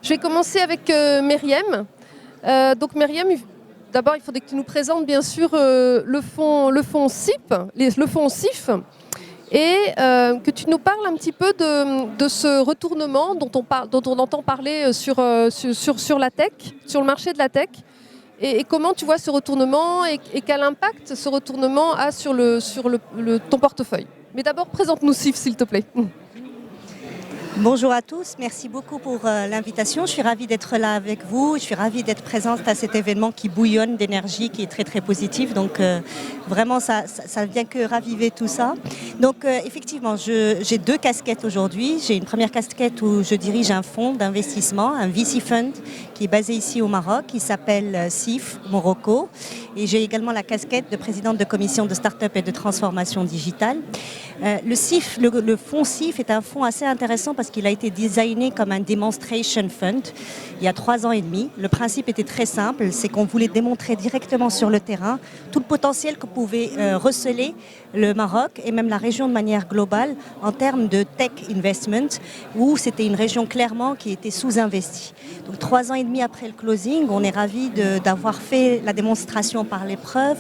Je vais commencer avec Myriam. Donc Myriam, d'abord il faudrait que tu nous présentes bien sûr le fonds CIP, le fonds CIF, et que tu nous parles un petit peu de ce retournement dont on entend parler sur la tech, sur le marché de la tech, et comment tu vois ce retournement et quel impact ce retournement a sur ton portefeuille. Mais d'abord, présente-nous CIF, s'il te plaît. Bonjour à tous, merci beaucoup pour l'invitation. Je suis ravie d'être là avec vous. Je suis ravie d'être présente à cet événement qui bouillonne d'énergie, qui est très très positif. Donc vraiment, ça vient que raviver tout ça. Donc effectivement, j'ai deux casquettes aujourd'hui. J'ai une première casquette où je dirige un fonds d'investissement, un VC Fund, qui est basé ici au Maroc, qui s'appelle CIF Morocco. Et j'ai également la casquette de présidente de commission de start-up et de transformation digitale. Le CIF, le fonds CIF est un fonds assez intéressant parce qu'il a été designé comme un demonstration fund il y a 3 ans et demi. Le principe était très simple, c'est qu'on voulait démontrer directement sur le terrain tout le potentiel que pouvait receler le Maroc et même la région de manière globale en termes de tech investment, où c'était une région clairement qui était sous-investie. Donc 3 ans et demi après le closing, on est ravis d'avoir fait la démonstration par l'épreuve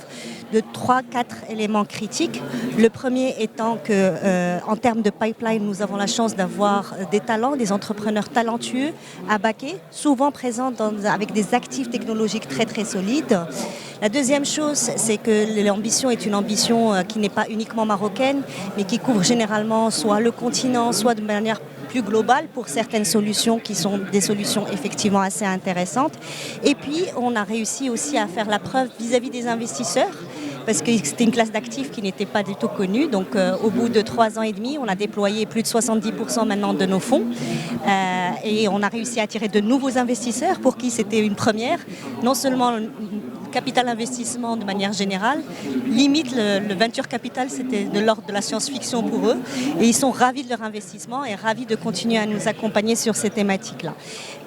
de 3-4 éléments critiques. Le premier étant que, en termes de pipeline, nous avons la chance d'avoir des talents, des entrepreneurs talentueux à baquer, souvent présents avec des actifs technologiques très très solides. La deuxième chose, c'est que l'ambition est une ambition qui n'est pas uniquement marocaine, mais qui couvre généralement soit le continent, soit de manière plus globale pour certaines solutions qui sont des solutions effectivement assez intéressantes. Et puis, on a réussi aussi à faire la preuve vis-à-vis des investisseurs, parce que c'était une classe d'actifs qui n'était pas du tout connue. Donc au bout de 3 ans et demi, on a déployé plus de 70% maintenant de nos fonds et on a réussi à attirer de nouveaux investisseurs pour qui c'était une première. Non seulement capital investissement de manière générale, limite le venture capital, c'était de l'ordre de la science-fiction pour eux et ils sont ravis de leur investissement et ravis de continuer à nous accompagner sur ces thématiques-là.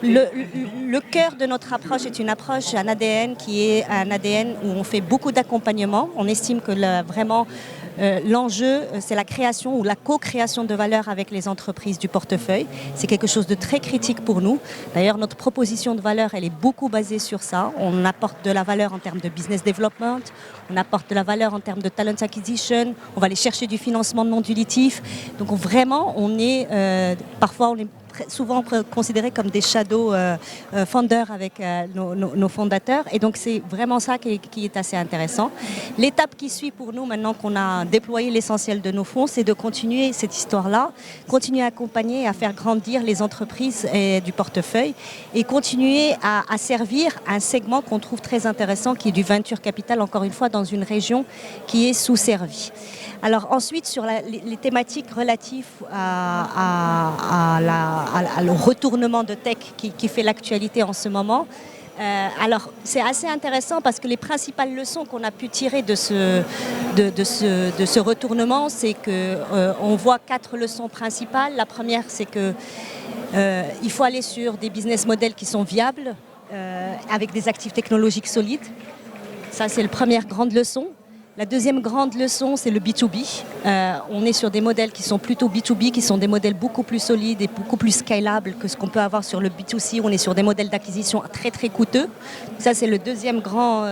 Le cœur de notre approche est une approche, un ADN qui est un ADN où on fait beaucoup d'accompagnement. On estime que vraiment l'enjeu, c'est la création ou la co-création de valeur avec les entreprises du portefeuille. C'est quelque chose de très critique pour nous. D'ailleurs, notre proposition de valeur, elle est beaucoup basée sur ça. On apporte de la valeur en termes de business development, on apporte de la valeur en termes de talent acquisition, on va aller chercher du financement non dilutif. Donc vraiment, parfois on est souvent considérés comme des shadow founders avec nos fondateurs. Et donc c'est vraiment ça qui est assez intéressant. L'étape qui suit pour nous, maintenant qu'on a déployé l'essentiel de nos fonds, c'est de continuer cette histoire-là, continuer à accompagner et à faire grandir les entreprises du portefeuille et continuer à servir un segment qu'on trouve très intéressant qui est du venture capital, encore une fois, dans une région qui est sous-servie. Alors ensuite, sur les thématiques relatives au retournement de tech qui fait l'actualité en ce moment, alors c'est assez intéressant parce que les principales leçons qu'on a pu tirer de ce retournement, c'est qu'on voit 4 leçons principales. La première, c'est qu'il faut aller sur des business models qui sont viables, avec des actifs technologiques solides. Ça, c'est la première grande leçon. La deuxième grande leçon, c'est le B2B. On est sur des modèles qui sont plutôt B2B, qui sont des modèles beaucoup plus solides et beaucoup plus scalables que ce qu'on peut avoir sur le B2C. On est sur des modèles d'acquisition très très coûteux. Ça, c'est le deuxième grand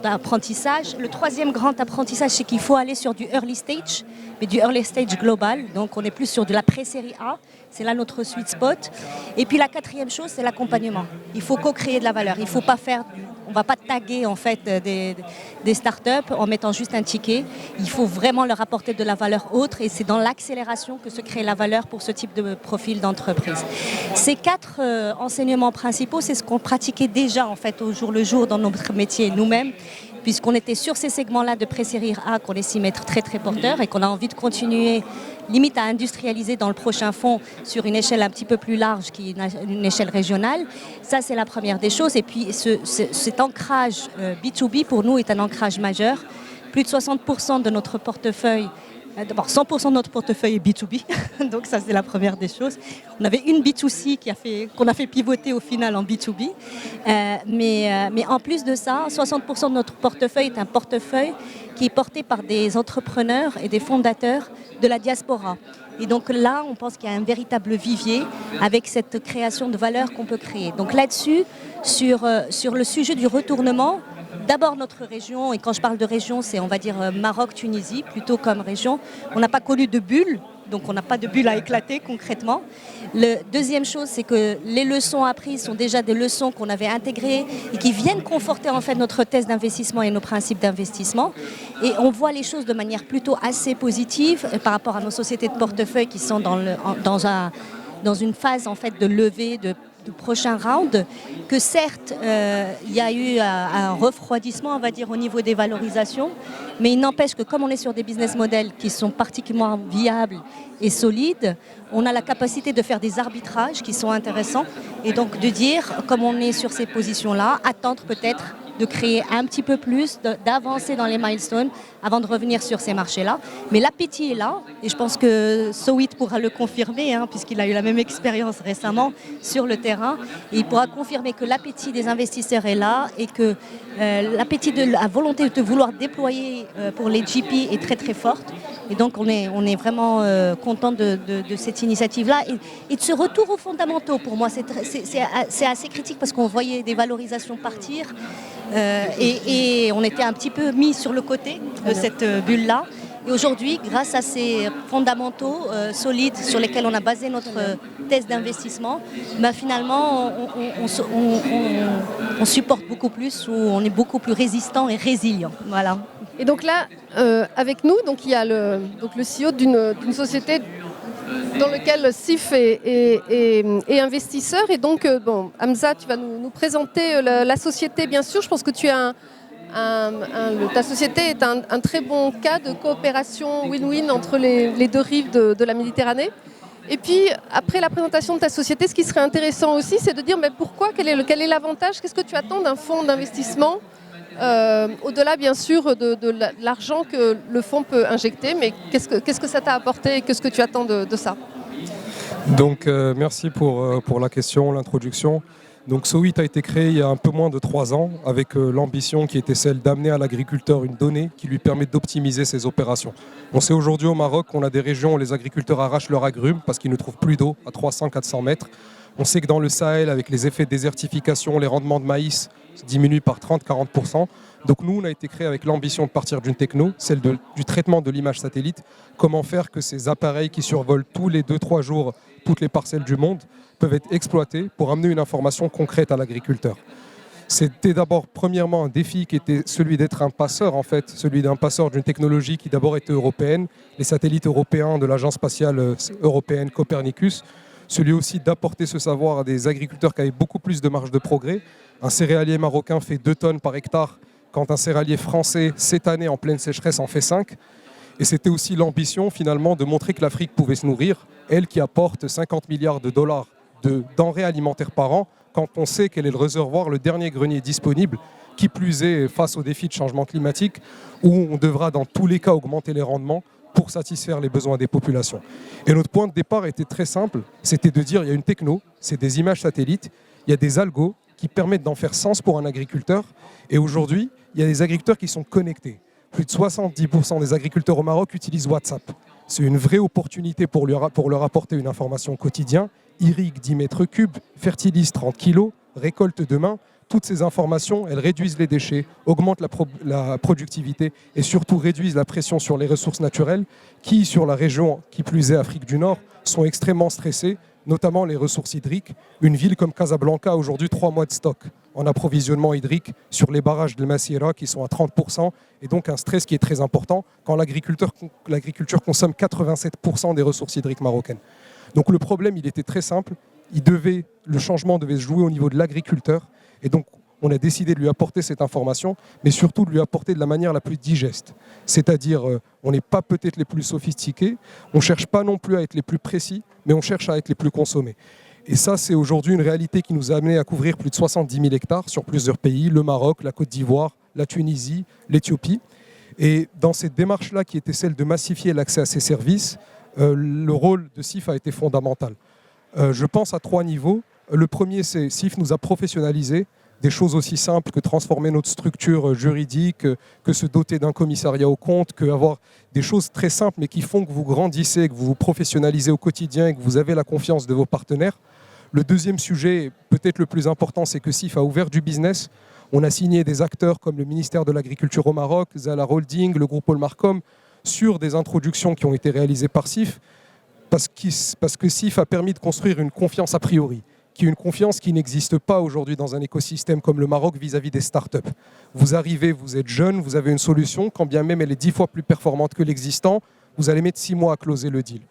apprentissage. Le troisième grand apprentissage, c'est qu'il faut aller sur du early stage, mais du early stage global. Donc on est plus sur de la pré-série A. C'est là notre sweet spot. Et puis la quatrième chose, c'est l'accompagnement. Il faut co-créer de la valeur. Il faut pas on ne va pas taguer en fait des startups en mettant juste un ticket. Il faut vraiment leur apporter de la valeur autre et c'est dans l'accélération que se crée la valeur pour ce type de profil d'entreprise. Ces 4 enseignements principaux, c'est ce qu'on pratiquait déjà en fait au jour le jour dans notre métier nous-mêmes, puisqu'on était sur ces segments-là de pré-série A qu'on estime être très très porteurs et qu'on a envie de continuer limite à industrialiser dans le prochain fonds sur une échelle un petit peu plus large qui est une échelle régionale. Ça, c'est la première des choses. Et puis cet ancrage B2B pour nous est un ancrage majeur. Plus de 60% de notre portefeuille, d'abord 100% de notre portefeuille est B2B, donc ça c'est la première des choses. On avait une B2C qu'on a fait pivoter au final en B2B, mais en plus de ça, 60% de notre portefeuille est un portefeuille qui est porté par des entrepreneurs et des fondateurs de la diaspora. Et donc là, on pense qu'il y a un véritable vivier avec cette création de valeur qu'on peut créer. Donc là-dessus, sur le sujet du retournement, d'abord notre région, et quand je parle de région, c'est on va dire Maroc, Tunisie, plutôt comme région. On n'a pas connu de bulle, donc on n'a pas de bulle à éclater concrètement. La deuxième chose, c'est que les leçons apprises sont déjà des leçons qu'on avait intégrées et qui viennent conforter en fait notre thèse d'investissement et nos principes d'investissement. Et on voit les choses de manière plutôt assez positive par rapport à nos sociétés de portefeuille qui sont dans une phase en fait de levée de prochain round, que certes il y a eu un refroidissement on va dire au niveau des valorisations, mais il n'empêche que comme on est sur des business models qui sont particulièrement viables et solides, on a la capacité de faire des arbitrages qui sont intéressants et donc de dire, comme on est sur ces positions-là, attendre peut-être de créer un petit peu plus, d'avancer dans les milestones avant de revenir sur ces marchés-là. Mais l'appétit est là, et je pense que Sowit pourra le confirmer, puisqu'il a eu la même expérience récemment sur le terrain, et il pourra confirmer que l'appétit des investisseurs est là, et que l'appétit de la volonté de vouloir déployer pour les GP est très très forte. Et donc on est vraiment content de cette initiative-là. Et de ce retour aux fondamentaux, pour moi, c'est assez critique parce qu'on voyait des valorisations partir. Et on était un petit peu mis sur le côté de cette bulle-là. Et aujourd'hui, grâce à ces fondamentaux solides sur lesquels on a basé notre thèse d'investissement, finalement, on supporte beaucoup plus, ou on est beaucoup plus résistant et résilient. Voilà. Et donc là, avec nous, donc il y a le CEO d'une société dans laquelle SIF est investisseur. Et donc, Hamza, tu vas nous présenter la société, bien sûr. Je pense que tu as ta société est un très bon cas de coopération win-win entre les deux rives de la Méditerranée. Et puis, après la présentation de ta société, ce qui serait intéressant aussi, c'est de dire mais pourquoi, quel est l'avantage, qu'est-ce que tu attends d'un fonds d'investissement au-delà bien sûr de l'argent que le fonds peut injecter, mais qu'est-ce que ça t'a apporté et qu'est-ce que tu attends de ça? Donc merci pour la question, l'introduction. Donc Sowit a été créé il y a un peu moins de 3 ans avec l'ambition qui était celle d'amener à l'agriculteur une donnée qui lui permet d'optimiser ses opérations. On sait aujourd'hui au Maroc qu'on a des régions où les agriculteurs arrachent leurs agrumes parce qu'ils ne trouvent plus d'eau à 300-400 mètres. On sait que dans le Sahel, avec les effets de désertification, les rendements de maïs diminuent par 30-40%. Donc nous, on a été créé avec l'ambition de partir d'une techno, celle du traitement de l'image satellite. Comment faire que ces appareils qui survolent tous les 2-3 jours toutes les parcelles du monde peuvent être exploités pour amener une information concrète à l'agriculteur. C'était d'abord, premièrement, un défi qui était celui d'être un passeur, en fait, celui d'un passeur d'une technologie qui d'abord était européenne, les satellites européens de l'Agence spatiale européenne Copernicus, celui aussi d'apporter ce savoir à des agriculteurs qui avaient beaucoup plus de marge de progrès. Un céréalier marocain fait 2 tonnes par hectare, quand un céréalier français, cette année, en pleine sécheresse, en fait 5. Et c'était aussi l'ambition, finalement, de montrer que l'Afrique pouvait se nourrir, elle qui apporte 50 milliards de dollars de denrées alimentaires par an, quand on sait qu'elle est le réservoir, le dernier grenier disponible, qui plus est face aux défis de changement climatique, où on devra dans tous les cas augmenter les rendements pour satisfaire les besoins des populations. Et notre point de départ était très simple, c'était de dire il y a une techno, c'est des images satellites, il y a des algos qui permettent d'en faire sens pour un agriculteur. Et aujourd'hui, il y a des agriculteurs qui sont connectés. Plus de 70% des agriculteurs au Maroc utilisent WhatsApp. C'est une vraie opportunité pour leur apporter une information quotidienne. Irrigue 10 mètres cubes, fertilise 30 kilos, récolte demain. Toutes ces informations, elles réduisent les déchets, augmentent la productivité et surtout réduisent la pression sur les ressources naturelles qui, sur la région, qui plus est Afrique du Nord, sont extrêmement stressées, notamment les ressources hydriques. Une ville comme Casablanca a aujourd'hui 3 mois de stock en approvisionnement hydrique sur les barrages de Massira qui sont à 30%, et donc un stress qui est très important quand l'agriculture consomme 87% des ressources hydriques marocaines. Donc le problème, il était très simple, le changement devait se jouer au niveau de l'agriculteur, et donc on a décidé de lui apporter cette information, mais surtout de lui apporter de la manière la plus digeste. C'est-à-dire, on n'est pas peut-être les plus sophistiqués, on ne cherche pas non plus à être les plus précis, mais on cherche à être les plus consommés. Et ça, c'est aujourd'hui une réalité qui nous a amené à couvrir plus de 70 000 hectares sur plusieurs pays, le Maroc, la Côte d'Ivoire, la Tunisie, l'Éthiopie. Et dans cette démarche-là, qui était celle de massifier l'accès à ces services, le rôle de SIF a été fondamental. Je pense à 3 niveaux. Le premier, c'est SIF nous a professionnalisés des choses aussi simples que transformer notre structure juridique, que se doter d'un commissariat aux comptes, que avoir des choses très simples mais qui font que vous grandissez, que vous vous professionnalisez au quotidien et que vous avez la confiance de vos partenaires. Le deuxième sujet, peut-être le plus important, c'est que SIF a ouvert du business. On a signé des acteurs comme le ministère de l'Agriculture au Maroc, Zala Holding, le groupe Olmarcom, sur des introductions qui ont été réalisées par SIF, parce que SIF a permis de construire une confiance a priori, qui est une confiance qui n'existe pas aujourd'hui dans un écosystème comme le Maroc vis-à-vis des startups. Vous arrivez, vous êtes jeune, vous avez une solution, quand bien même elle est 10 fois plus performante que l'existant, vous allez mettre 6 mois à closer le deal.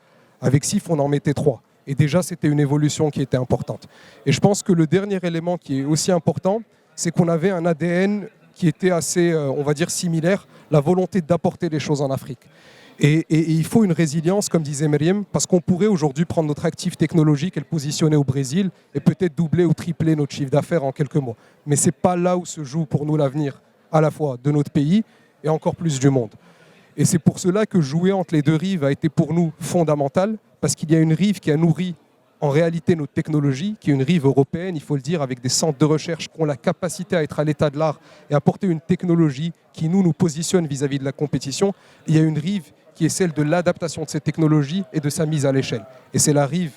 Avec SIF, on en mettait 3. Et déjà, c'était une évolution qui était importante. Et je pense que le dernier élément qui est aussi important, c'est qu'on avait un ADN qui était assez, on va dire, similaire, la volonté d'apporter les choses en Afrique. Et il faut une résilience, comme disait Myriam, parce qu'on pourrait aujourd'hui prendre notre actif technologique et le positionner au Brésil et peut-être doubler ou tripler notre chiffre d'affaires en quelques mois. Mais ce n'est pas là où se joue pour nous l'avenir, à la fois de notre pays et encore plus du monde. Et c'est pour cela que jouer entre les deux rives a été pour nous fondamental, parce qu'il y a une rive qui a nourri en réalité notre technologie, qui est une rive européenne, il faut le dire, avec des centres de recherche qui ont la capacité à être à l'état de l'art et apporter une technologie qui nous positionne vis-à-vis de la compétition. Il y a une rive qui est celle de l'adaptation de ces technologies et de sa mise à l'échelle. Et c'est la rive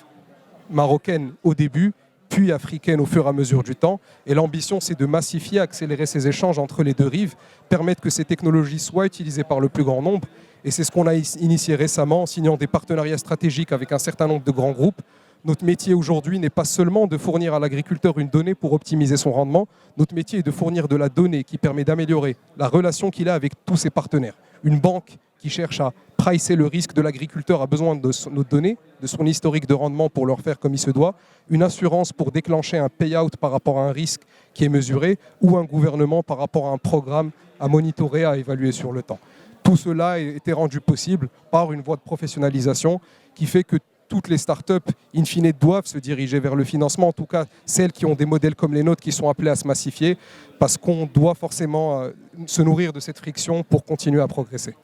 marocaine au début, puis africaine au fur et à mesure du temps. Et l'ambition, c'est de massifier, accélérer ces échanges entre les deux rives, permettre que ces technologies soient utilisées par le plus grand nombre. Et c'est ce qu'on a initié récemment en signant des partenariats stratégiques avec un certain nombre de grands groupes. Notre métier aujourd'hui n'est pas seulement de fournir à l'agriculteur une donnée pour optimiser son rendement. Notre métier est de fournir de la donnée qui permet d'améliorer la relation qu'il a avec tous ses partenaires. Une banque qui cherche à pricer le risque de l'agriculteur a besoin de nos données, de son historique de rendement pour leur faire comme il se doit. Une assurance pour déclencher un payout par rapport à un risque qui est mesuré, ou un gouvernement par rapport à un programme à monitorer, à évaluer sur le temps. Tout cela a été rendu possible par une voie de professionnalisation qui fait que toutes les startups, in fine, doivent se diriger vers le financement, en tout cas celles qui ont des modèles comme les nôtres qui sont appelés à se massifier, parce qu'on doit forcément se nourrir de cette friction pour continuer à progresser.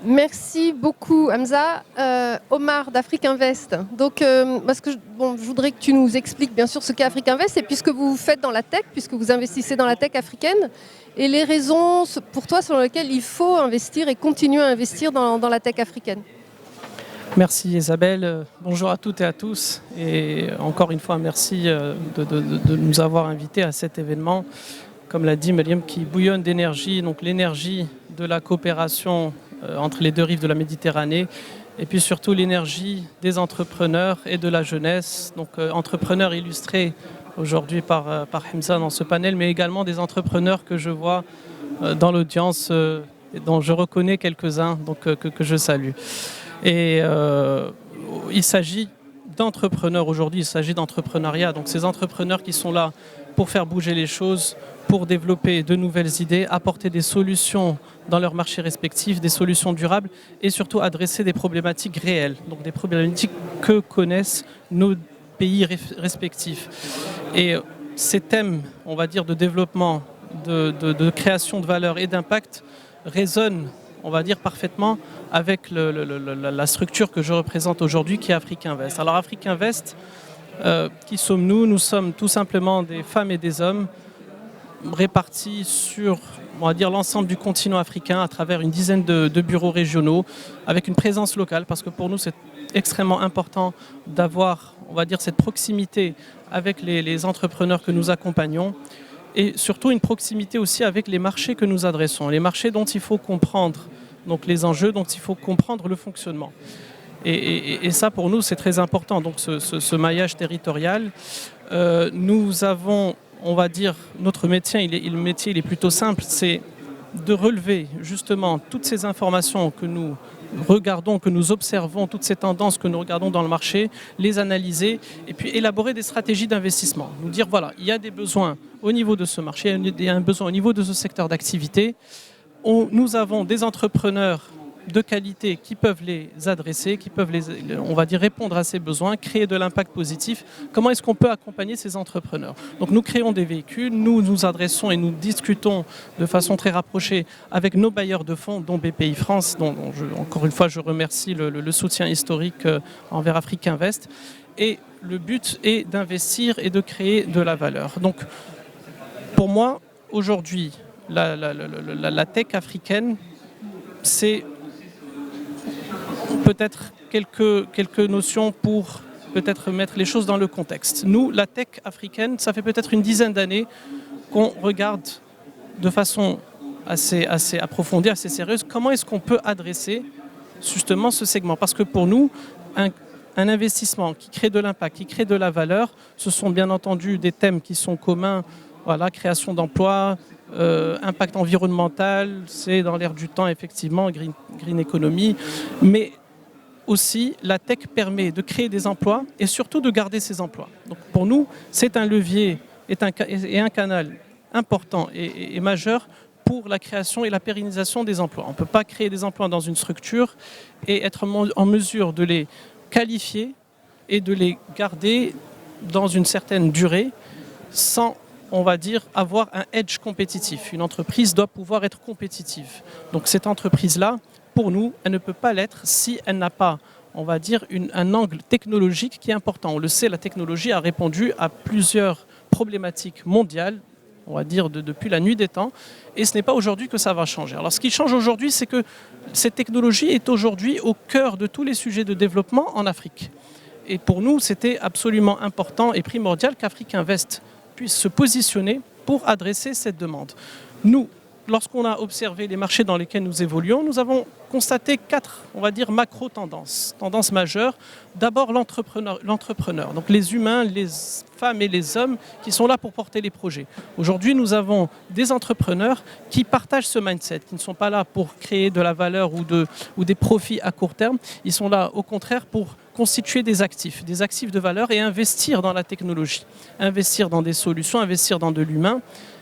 Merci beaucoup Hamza. Omar d'Afrique Invest. Donc, je voudrais que tu nous expliques bien sûr ce qu'est Afrique Invest et puis ce que vous faites dans la tech, puisque vous investissez dans la tech africaine, et les raisons pour toi selon lesquelles il faut investir et continuer à investir dans la tech africaine. Merci Isabelle, bonjour à toutes et à tous, et encore une fois merci de nous avoir invités à cet événement, comme l'a dit Myriam, qui bouillonne d'énergie, donc l'énergie de la coopération entre les deux rives de la Méditerranée, et puis surtout l'énergie des entrepreneurs et de la jeunesse, donc entrepreneurs illustrés aujourd'hui par Hamza dans ce panel, mais également des entrepreneurs que je vois dans l'audience, dont je reconnais quelques-uns, donc que je salue. Et il s'agit d'entrepreneurs aujourd'hui, il s'agit d'entrepreneuriat. Donc ces entrepreneurs qui sont là pour faire bouger les choses, pour développer de nouvelles idées, apporter des solutions dans leurs marchés respectifs, des solutions durables et surtout adresser des problématiques réelles, donc des problématiques que connaissent nos pays respectifs. Et ces thèmes, on va dire, de développement, de création de valeur et d'impact résonnent, on va dire, parfaitement avec la structure que je représente aujourd'hui, qui est Afrique Invest. Alors Afrique Invest, qui sommes-nous ? Nous sommes tout simplement des femmes et des hommes répartis sur, on va dire, l'ensemble du continent africain à travers une dizaine de bureaux régionaux, avec une présence locale, parce que pour nous c'est extrêmement important d'avoir, on va dire, cette proximité avec les entrepreneurs que nous accompagnons, et surtout une proximité aussi avec les marchés que nous adressons, les marchés dont il faut comprendre, donc les enjeux dont il faut comprendre le fonctionnement. Et ça, pour nous, c'est très important, donc ce maillage territorial. Nous avons, on va dire, notre métier, il est plutôt simple, c'est de relever justement toutes ces informations que nous regardons, que nous observons, toutes ces tendances que nous regardons dans le marché, les analyser et puis élaborer des stratégies d'investissement. Nous dire, voilà, il y a des besoins au niveau de ce marché, il y a un besoin au niveau de ce secteur d'activité. Nous avons des entrepreneurs de qualité qui peuvent les adresser, qui peuvent on va dire, répondre à ces besoins, créer de l'impact positif. Comment est-ce qu'on peut accompagner ces entrepreneurs ? Donc nous créons des véhicules, nous nous adressons et nous discutons de façon très rapprochée avec nos bailleurs de fonds, dont BPI France, dont encore une fois je remercie le soutien historique envers Afrique Invest. Et le but est d'investir et de créer de la valeur. Donc Pour moi, aujourd'hui, la tech africaine, c'est peut-être quelques notions pour peut-être mettre les choses dans le contexte. Nous, la tech africaine, ça fait peut-être une dizaine d'années qu'on regarde de façon assez approfondie, assez sérieuse, comment est-ce qu'on peut adresser justement ce segment. Parce que pour nous, un investissement qui crée de l'impact, qui crée de la valeur, ce sont bien entendu des thèmes qui sont communs, voilà, création d'emplois, impact environnemental, c'est dans l'air du temps effectivement, green economy, mais aussi la tech permet de créer des emplois et surtout de garder ces emplois. Donc pour nous, c'est un levier et un canal important et majeur pour la création et la pérennisation des emplois. On ne peut pas créer des emplois dans une structure et être en mesure de les qualifier et de les garder dans une certaine durée sans, on va dire, avoir un edge compétitif. Une entreprise doit pouvoir être compétitive. Donc cette entreprise-là, pour nous, elle ne peut pas l'être si elle n'a pas, on va dire, un angle technologique qui est important. On le sait, la technologie a répondu à plusieurs problématiques mondiales, on va dire depuis la nuit des temps, et ce n'est pas aujourd'hui que ça va changer. Alors ce qui change aujourd'hui, c'est que cette technologie est aujourd'hui au cœur de tous les sujets de développement en Afrique. Et pour nous, c'était absolument important et primordial qu'Afrique Invest puisse se positionner pour adresser cette demande. Nous, lorsqu'on a observé les marchés dans lesquels nous évoluons, nous avons constaté 4, on va dire, macro-tendances, tendances majeures. D'abord, l'entrepreneur, donc les humains, les femmes et les hommes qui sont là pour porter les projets. Aujourd'hui, nous avons des entrepreneurs qui partagent ce mindset, qui ne sont pas là pour créer de la valeur ou des profits à court terme. Ils sont là, au contraire, pour constituer des actifs de valeur et investir dans la technologie, investir dans des solutions, investir dans de l'humain.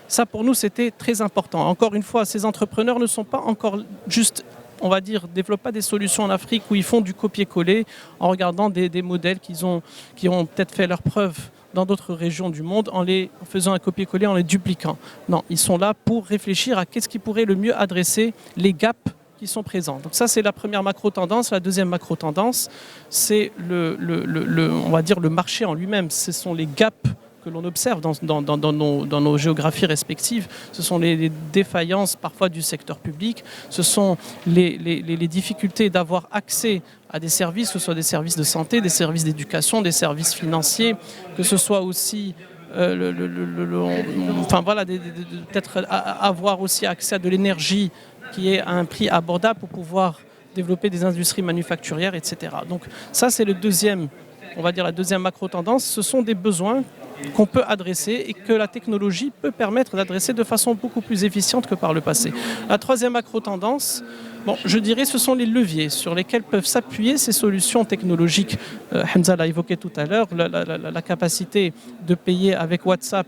Ça, pour nous, c'était très important. Encore une fois, ces entrepreneurs ne sont pas encore juste, on va dire, développent pas des solutions en Afrique où ils font du copier-coller en regardant des modèles qui ont peut-être fait leurs preuves dans d'autres régions du monde en faisant un copier-coller, en les dupliquant. Non, ils sont là pour réfléchir à qu'est-ce qui pourrait le mieux adresser les gaps qui sont présents. Donc ça, c'est la première macro-tendance. La deuxième macro-tendance, c'est on va dire le marché en lui-même. Ce sont les gaps que l'on observe dans nos géographies respectives. Ce sont les défaillances parfois du secteur public, ce sont les difficultés d'avoir accès à des services, que ce soit des services de santé, des services d'éducation, des services financiers, que ce soit aussi enfin voilà, peut-être avoir aussi accès à de l'énergie qui est à un prix abordable pour pouvoir développer des industries manufacturières, etc. Donc ça, c'est on va dire la deuxième macro-tendance. Ce sont des besoins qu'on peut adresser et que la technologie peut permettre d'adresser de façon beaucoup plus efficiente que par le passé. La troisième macro-tendance, je dirais, ce sont les leviers sur lesquels peuvent s'appuyer ces solutions technologiques. Hamza l'a évoqué tout à l'heure, la capacité de payer avec WhatsApp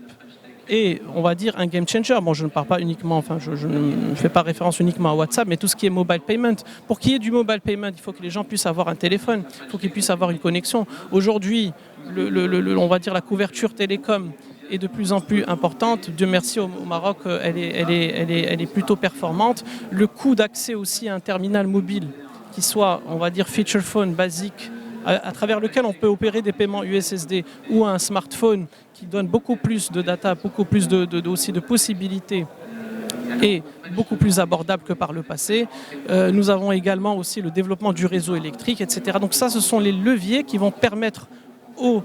et, on va dire, un game changer. Bon, je ne parle pas uniquement, enfin, je ne fais pas référence uniquement à WhatsApp, mais tout ce qui est mobile payment. Pour qu'il y ait du mobile payment, il faut que les gens puissent avoir un téléphone, il faut qu'ils puissent avoir une connexion. Aujourd'hui, on va dire la couverture télécom est de plus en plus importante. Dieu merci, au Maroc, elle est plutôt performante. Le coût d'accès aussi à un terminal mobile qui soit, on va dire, feature phone basique, à travers lequel on peut opérer des paiements USSD, ou un smartphone qui donne beaucoup plus de data, beaucoup plus aussi de possibilités et beaucoup plus abordable que par le passé. Nous avons également aussi le développement du réseau électrique, etc. Donc ça, ce sont les leviers qui vont permettre aux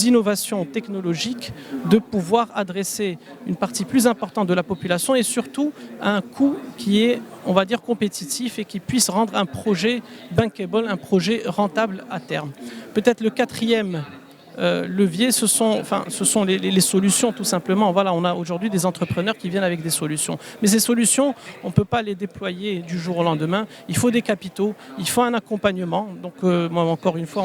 innovations technologiques de pouvoir adresser une partie plus importante de la population et surtout à un coût qui est, on va dire, compétitif et qui puisse rendre un projet bankable, un projet rentable à terme. Peut-être le quatrième levier, ce sont les solutions, tout simplement. Voilà, on a aujourd'hui des entrepreneurs qui viennent avec des solutions. Mais ces solutions, on ne peut pas les déployer du jour au lendemain. Il faut des capitaux, il faut un accompagnement. Donc, moi, encore une fois,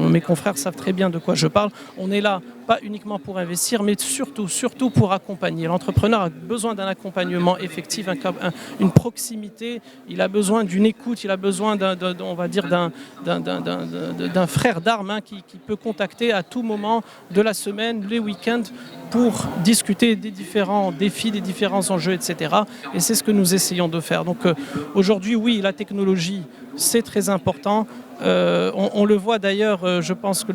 mes confrères savent très bien de quoi je parle. On est là, pas uniquement pour investir, mais surtout pour accompagner. L'entrepreneur a besoin d'un accompagnement effectif, une proximité. Il a besoin d'une écoute, il a besoin on va dire, d'un frère d'armes qui peut contacter à tout moment de la semaine, les week-ends, pour discuter des différents défis, des différents enjeux, etc. Et c'est ce que nous essayons de faire. Donc aujourd'hui, oui, la technologie c'est très important. On le voit d'ailleurs, je pense que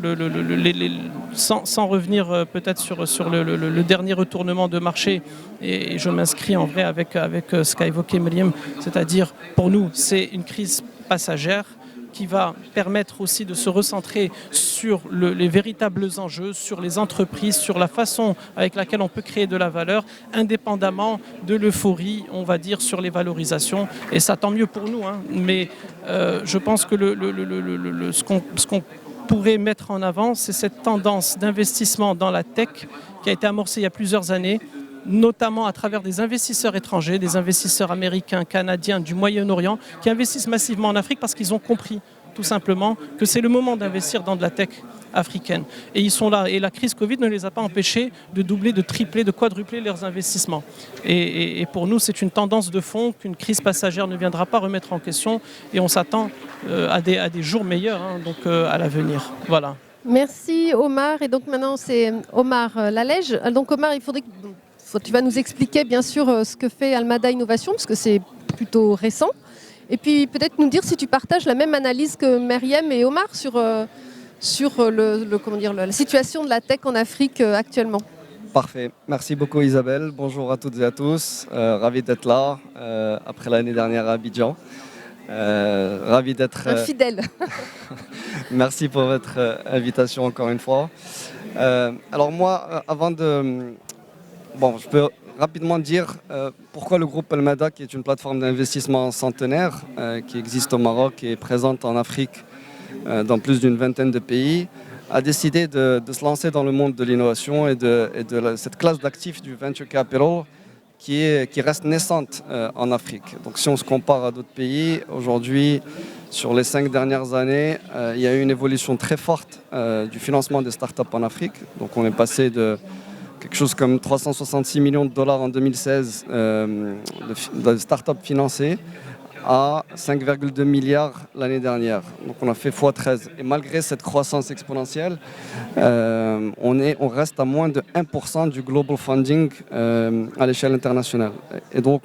sans revenir peut-être sur le dernier retournement de marché, et je m'inscris en vrai avec ce qu'a évoqué Myriam, c'est-à-dire pour nous c'est une crise passagère qui va permettre aussi de se recentrer sur les véritables enjeux, sur les entreprises, sur la façon avec laquelle on peut créer de la valeur, indépendamment de l'euphorie, on va dire, sur les valorisations. Et ça, tant mieux pour nous. Hein. Mais je pense que ce qu'on pourrait mettre en avant, c'est cette tendance d'investissement dans la tech qui a été amorcée il y a plusieurs années, notamment à travers des investisseurs étrangers, des investisseurs américains, canadiens, du Moyen-Orient, qui investissent massivement en Afrique parce qu'ils ont compris tout simplement que c'est le moment d'investir dans de la tech africaine. Et ils sont là. Et la crise Covid ne les a pas empêchés de doubler, de tripler, de quadrupler leurs investissements. Et pour nous, c'est une tendance de fond qu'une crise passagère ne viendra pas remettre en question. Et on s'attend à des jours meilleurs, hein, donc à l'avenir. Voilà. Merci Omar. Et donc maintenant, c'est Omar Lalège. Donc Omar, tu vas nous expliquer bien sûr ce que fait Almada Innovation, parce que c'est plutôt récent. Et puis peut-être nous dire si tu partages la même analyse que Myriam et Omar sur la situation de la tech en Afrique actuellement. Parfait. Merci beaucoup Isabelle. Bonjour à toutes et à tous. Ravi d'être là après l'année dernière à Abidjan. Ravi d'être... Un fidèle. Merci pour votre invitation encore une fois. Alors moi, avant de... je peux rapidement dire pourquoi le groupe Almada, qui est une plateforme d'investissement centenaire qui existe au Maroc et est présente en Afrique dans plus d'une vingtaine de pays, a décidé de se lancer dans le monde de l'innovation et de cette classe d'actifs du venture capital qui reste naissante en Afrique. Donc si on se compare à d'autres pays, aujourd'hui, sur les 5 dernières années, il y a eu une évolution très forte du financement des startups en Afrique. Donc on est passé de quelque chose comme 366 millions de dollars en 2016 de startups financées à 5,2 milliards l'année dernière. Donc on a fait x13. Et malgré cette croissance exponentielle, on reste à moins de 1% du global funding à l'échelle internationale. Et donc,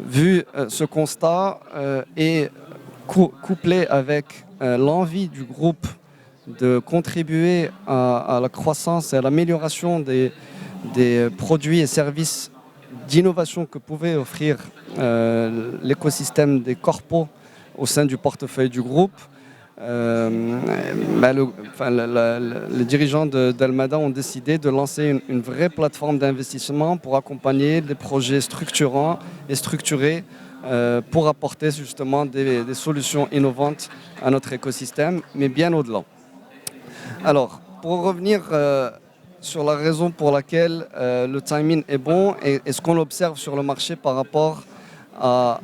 vu ce constat et couplé avec l'envie du groupe de contribuer à la croissance et à l'amélioration des produits et services d'innovation que pouvait offrir l'écosystème des corpos au sein du portefeuille du groupe, les dirigeants d'Almada ont décidé de lancer une vraie plateforme d'investissement pour accompagner des projets structurants et structurés pour apporter justement des solutions innovantes à notre écosystème, mais bien au-delà. Alors, pour revenir sur la raison pour laquelle le timing est bon et ce qu'on observe sur le marché par rapport à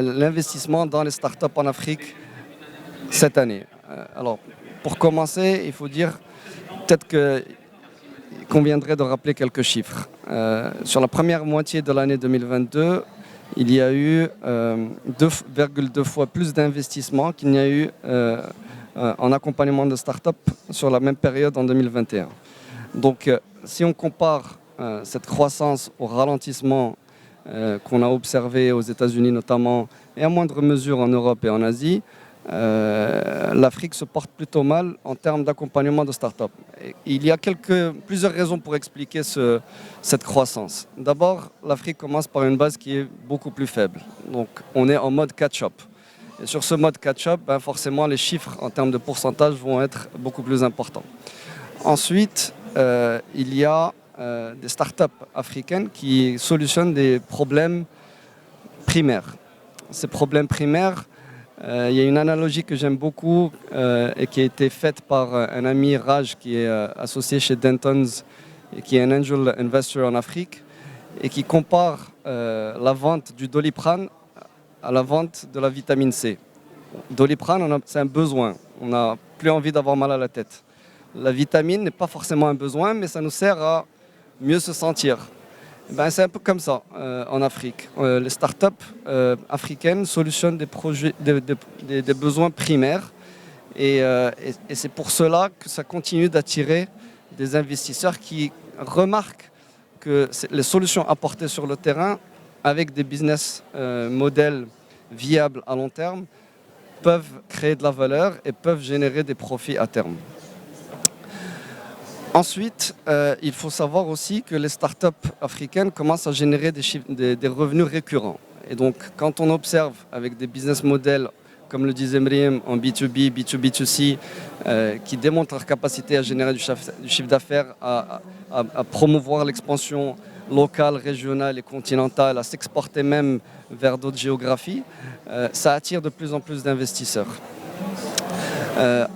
l'investissement dans les startups en Afrique cette année. Alors, pour commencer, il faut dire peut-être qu'il conviendrait de rappeler quelques chiffres. Sur la première moitié de l'année 2022, il y a eu 2,2 fois plus d'investissements qu'il n'y a eu en accompagnement de start-up sur la même période en 2021. Donc, si on compare cette croissance au ralentissement qu'on a observé aux États-Unis notamment, et à moindre mesure en Europe et en Asie, l'Afrique se porte plutôt mal en termes d'accompagnement de start-up. Il y a plusieurs raisons pour expliquer cette croissance. D'abord, l'Afrique commence par une base qui est beaucoup plus faible. Donc, on est en mode catch-up. Et sur ce mode catch-up, forcément, les chiffres en termes de pourcentage vont être beaucoup plus importants. Ensuite, il y a des startups africaines qui solutionnent des problèmes primaires. Ces problèmes primaires, il y a une analogie que j'aime beaucoup et qui a été faite par un ami Raj qui est associé chez Dentons et qui est un angel investor en Afrique et qui compare la vente du Doliprane à la vente de la vitamine C. Doliprane, c'est un besoin. On n'a plus envie d'avoir mal à la tête. La vitamine n'est pas forcément un besoin, mais ça nous sert à mieux se sentir. C'est un peu comme ça en Afrique. Les startups africaines solutionnent des besoins primaires et c'est pour cela que ça continue d'attirer des investisseurs qui remarquent que les solutions apportées sur le terrain avec des business models viables à long terme, peuvent créer de la valeur et peuvent générer des profits à terme. Ensuite, il faut savoir aussi que les startups africaines commencent à générer des revenus récurrents. Et donc, quand on observe avec des business models, comme le disait Mriem, en B2B, B2B2C, qui démontrent leur capacité à générer du chiffre d'affaires, à promouvoir l'expansion locale, régionale et continentale, à s'exporter même vers d'autres géographies, ça attire de plus en plus d'investisseurs.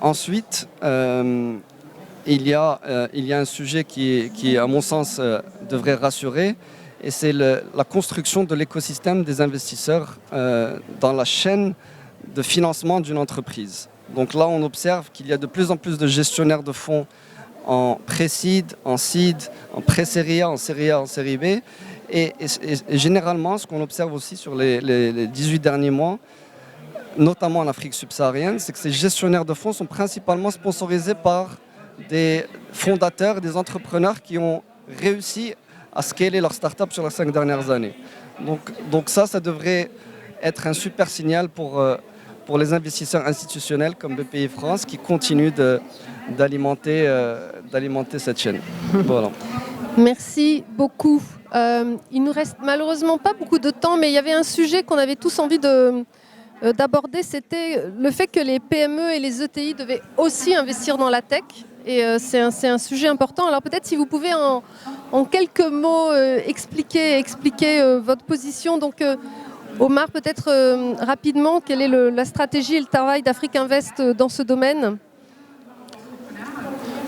Ensuite, il y a un sujet qui à mon sens, devrait rassurer, et c'est la construction de l'écosystème des investisseurs dans la chaîne de financement d'une entreprise. Donc là, on observe qu'il y a de plus en plus de gestionnaires de fonds en pré-seed, en seed, en pré-série A, en série A, en série B. Et généralement, ce qu'on observe aussi sur les 18 derniers mois, notamment en Afrique subsaharienne, c'est que ces gestionnaires de fonds sont principalement sponsorisés par des fondateurs, des entrepreneurs qui ont réussi à scaler leur start-up sur les 5 dernières années. Donc ça devrait être un super signal pour les investisseurs institutionnels comme BPI France qui continuent d'alimenter cette chaîne. Voilà. Merci beaucoup. Il nous reste malheureusement pas beaucoup de temps, mais il y avait un sujet qu'on avait tous envie d'aborder, c'était le fait que les PME et les ETI devaient aussi investir dans la tech. Et c'est un sujet important. Alors peut-être si vous pouvez en quelques mots expliquer votre position. Donc Omar, peut-être rapidement, quelle est la stratégie et le travail d'Afrique Invest dans ce domaine?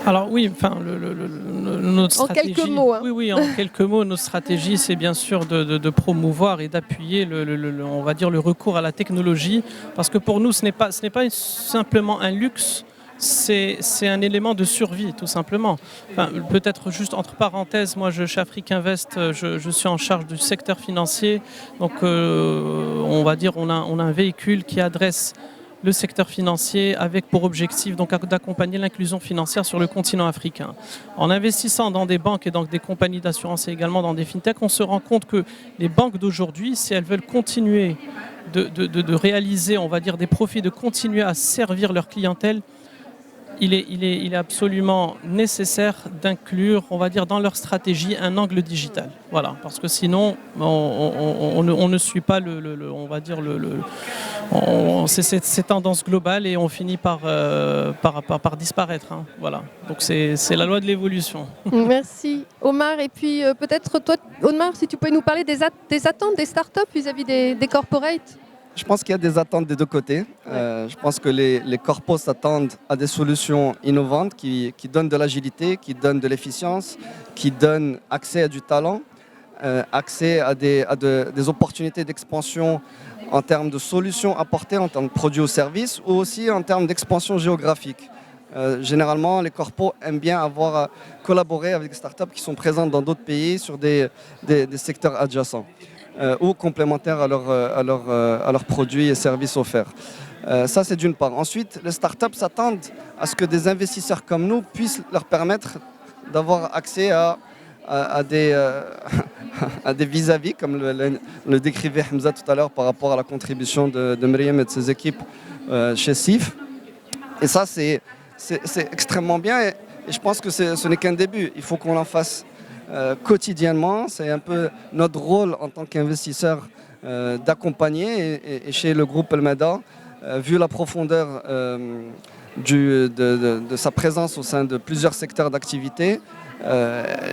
Alors oui, enfin, notre stratégie, en quelques mots. Hein. Oui, en quelques mots, notre stratégie, c'est bien sûr de promouvoir et d'appuyer on va dire le recours à la technologie, parce que pour nous, ce n'est pas simplement un luxe. C'est un élément de survie, tout simplement. Enfin, peut-être juste entre parenthèses, moi, chez Afrique Invest, je suis en charge du secteur financier. Donc, on va dire, on a un véhicule qui adresse le secteur financier avec pour objectif donc d'accompagner l'inclusion financière sur le continent africain. En investissant dans des banques et dans des compagnies d'assurance et également dans des fintechs, on se rend compte que les banques d'aujourd'hui, si elles veulent continuer de réaliser, on va dire, des profits, de continuer à servir leur clientèle, il est absolument nécessaire d'inclure, on va dire, dans leur stratégie un angle digital. Voilà, parce que sinon, on ne suit pas on va dire ces tendances globales et on finit par disparaître. Hein. Voilà, donc c'est la loi de l'évolution. Merci Omar. Et puis peut-être toi, Omar, si tu pouvais nous parler des attentes des startups vis-à-vis des corporates. Je pense qu'il y a des attentes des deux côtés. Je pense que les corpos s'attendent à des solutions innovantes qui donnent de l'agilité, qui donnent de l'efficience, qui donnent accès à du talent, accès à des opportunités d'expansion en termes de solutions apportées, en termes de produits ou services, ou aussi en termes d'expansion géographique. Généralement, les corpos aiment bien avoir collaboré avec des startups qui sont présentes dans d'autres pays sur des secteurs adjacents. Ou complémentaires à leurs produits et services offerts. Ça, c'est d'une part. Ensuite, les startups s'attendent à ce que des investisseurs comme nous puissent leur permettre d'avoir accès à des vis-à-vis, comme le décrivait Hamza tout à l'heure par rapport à la contribution de Mriem et de ses équipes chez SIF. Et ça, c'est extrêmement bien et je pense que ce n'est qu'un début. Il faut qu'on en fasse quotidiennement. C'est un peu notre rôle en tant qu'investisseur d'accompagner et chez le groupe Elmeda, vu la profondeur de sa présence au sein de plusieurs secteurs d'activité,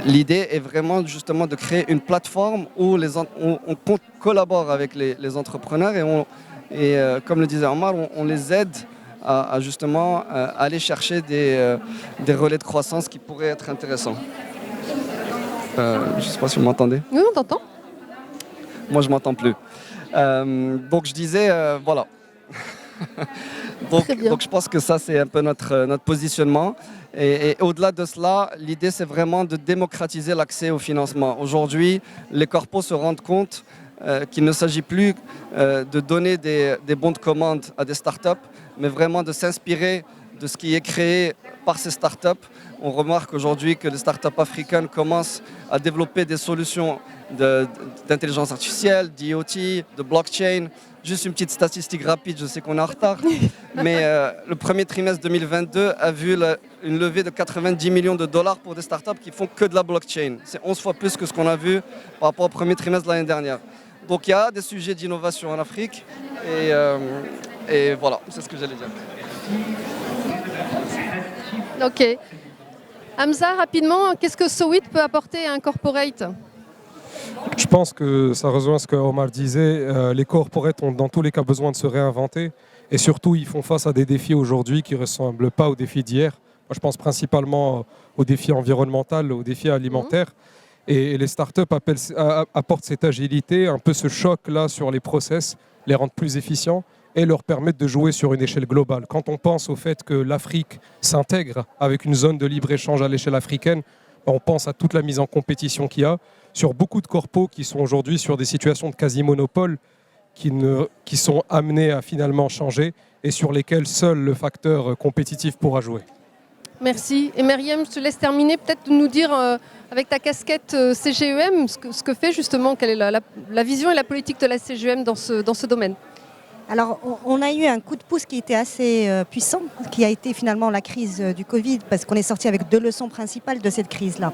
l'idée est vraiment justement de créer une plateforme où on collabore avec les entrepreneurs et comme le disait Omar, on les aide à justement aller chercher des relais de croissance qui pourraient être intéressants. Je ne sais pas si vous m'entendez. Oui, on t'entend. Moi, je ne m'entends plus. Donc, je disais, voilà. donc, je pense que ça, c'est un peu notre positionnement. Et au-delà de cela, l'idée, c'est vraiment de démocratiser l'accès au financement. Aujourd'hui, les corpos se rendent compte qu'il ne s'agit plus de donner des bons de commande à des startups, mais vraiment de s'inspirer de ce qui est créé par ces startups. On remarque aujourd'hui que les startups africaines commencent à développer des solutions d'intelligence artificielle, d'IoT, de blockchain. Juste une petite statistique rapide, je sais qu'on est en retard, mais le premier trimestre 2022 a vu une levée de 90 millions de dollars pour des startups qui font que de la blockchain. C'est 11 fois plus que ce qu'on a vu par rapport au premier trimestre de l'année dernière. Donc il y a des sujets d'innovation en Afrique et voilà, c'est ce que j'allais dire. Ok. Hamza, rapidement, qu'est-ce que Sowit peut apporter à un corporate? Je pense que ça rejoint ce que Omar disait. Les corporates ont dans tous les cas besoin de se réinventer et surtout ils font face à des défis aujourd'hui qui ne ressemblent pas aux défis d'hier. Moi, je pense principalement aux défis environnementaux, aux défis alimentaires. Et les startups apportent cette agilité, un peu ce choc-là sur les process, les rendent plus efficients et leur permettent de jouer sur une échelle globale. Quand on pense au fait que l'Afrique s'intègre avec une zone de libre-échange à l'échelle africaine, on pense à toute la mise en compétition qu'il y a sur beaucoup de corpos qui sont aujourd'hui sur des situations de quasi-monopole qui sont amenés à finalement changer et sur lesquels seul le facteur compétitif pourra jouer. Merci. Et Myriam, je te laisse terminer, peut-être nous dire avec ta casquette CGEM ce que fait justement, quelle est la vision et la politique de la CGEM dans ce domaine. Alors, on a eu un coup de pouce qui était assez puissant, qui a été finalement la crise du Covid, parce qu'on est sorti avec 2 leçons principales de cette crise-là.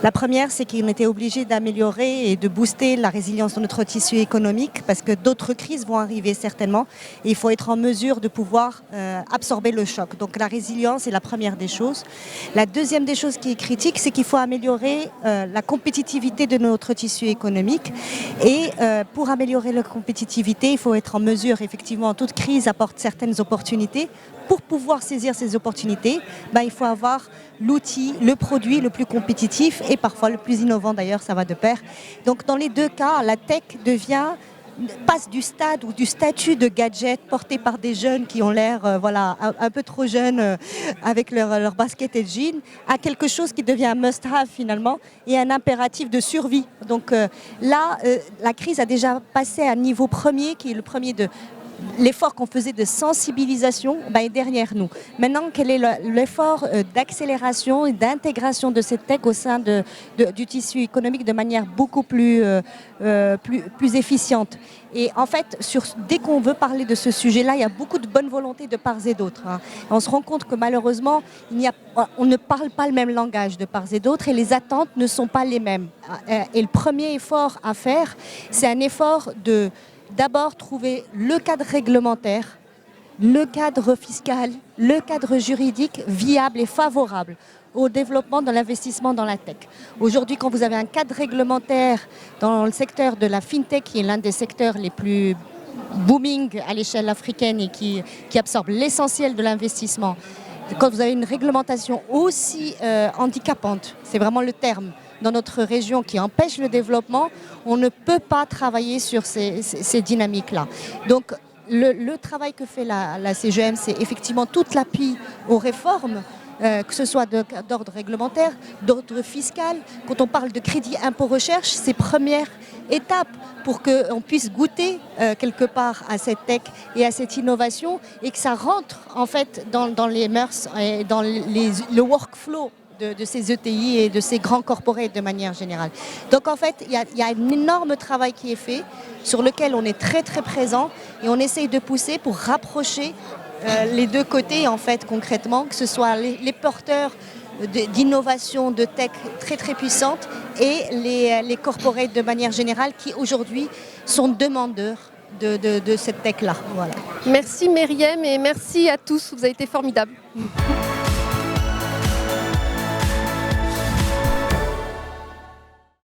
La première, c'est qu'on était obligé d'améliorer et de booster la résilience de notre tissu économique, parce que d'autres crises vont arriver certainement, et il faut être en mesure de pouvoir absorber le choc. Donc la résilience est la première des choses. La deuxième des choses qui est critique, c'est qu'il faut améliorer la compétitivité de notre tissu économique. Et pour améliorer la compétitivité, il faut être en mesure, effectivement, toute crise apporte certaines opportunités. Pour pouvoir saisir ces opportunités, il faut avoir l'outil, le produit le plus compétitif et parfois le plus innovant d'ailleurs, ça va de pair. Donc dans les deux cas, la tech passe du stade ou du statut de gadget porté par des jeunes qui ont l'air un peu trop jeunes avec leur basket et jean à quelque chose qui devient un must-have finalement et un impératif de survie. Donc là, la crise a déjà passé à un niveau premier qui est le premier de l'effort qu'on faisait de sensibilisation est derrière nous. Maintenant, quel est l'effort d'accélération et d'intégration de cette tech au sein du tissu économique de manière beaucoup plus efficiente? Et en fait, dès qu'on veut parler de ce sujet-là, il y a beaucoup de bonne volonté de part et d'autre. On se rend compte que malheureusement, on ne parle pas le même langage de part et d'autre et les attentes ne sont pas les mêmes. Et le premier effort à faire, c'est un effort d'abord trouver le cadre réglementaire, le cadre fiscal, le cadre juridique viable et favorable au développement de l'investissement dans la tech. Aujourd'hui, quand vous avez un cadre réglementaire dans le secteur de la fintech, qui est l'un des secteurs les plus booming à l'échelle africaine et qui absorbe l'essentiel de l'investissement, quand vous avez une réglementation aussi handicapante, c'est vraiment le terme, dans notre région qui empêche le développement, on ne peut pas travailler sur ces dynamiques-là. Donc le travail que fait la CGEM, c'est effectivement tout l'appui aux réformes, que ce soit d'ordre réglementaire, d'ordre fiscal. Quand on parle de crédit impôt recherche, c'est première étape pour qu'on puisse goûter quelque part à cette tech et à cette innovation et que ça rentre en fait dans les mœurs et dans le workflow de ces ETI et de ces grands corporates de manière générale. Donc en fait, il y a un énorme travail qui est fait, sur lequel on est très très présent et on essaye de pousser pour rapprocher les deux côtés en fait concrètement, que ce soit les porteurs d'innovation, de tech très très puissantes et les corporates de manière générale qui aujourd'hui sont demandeurs de cette tech-là. Voilà. Merci Myriam et merci à tous, vous avez été formidables.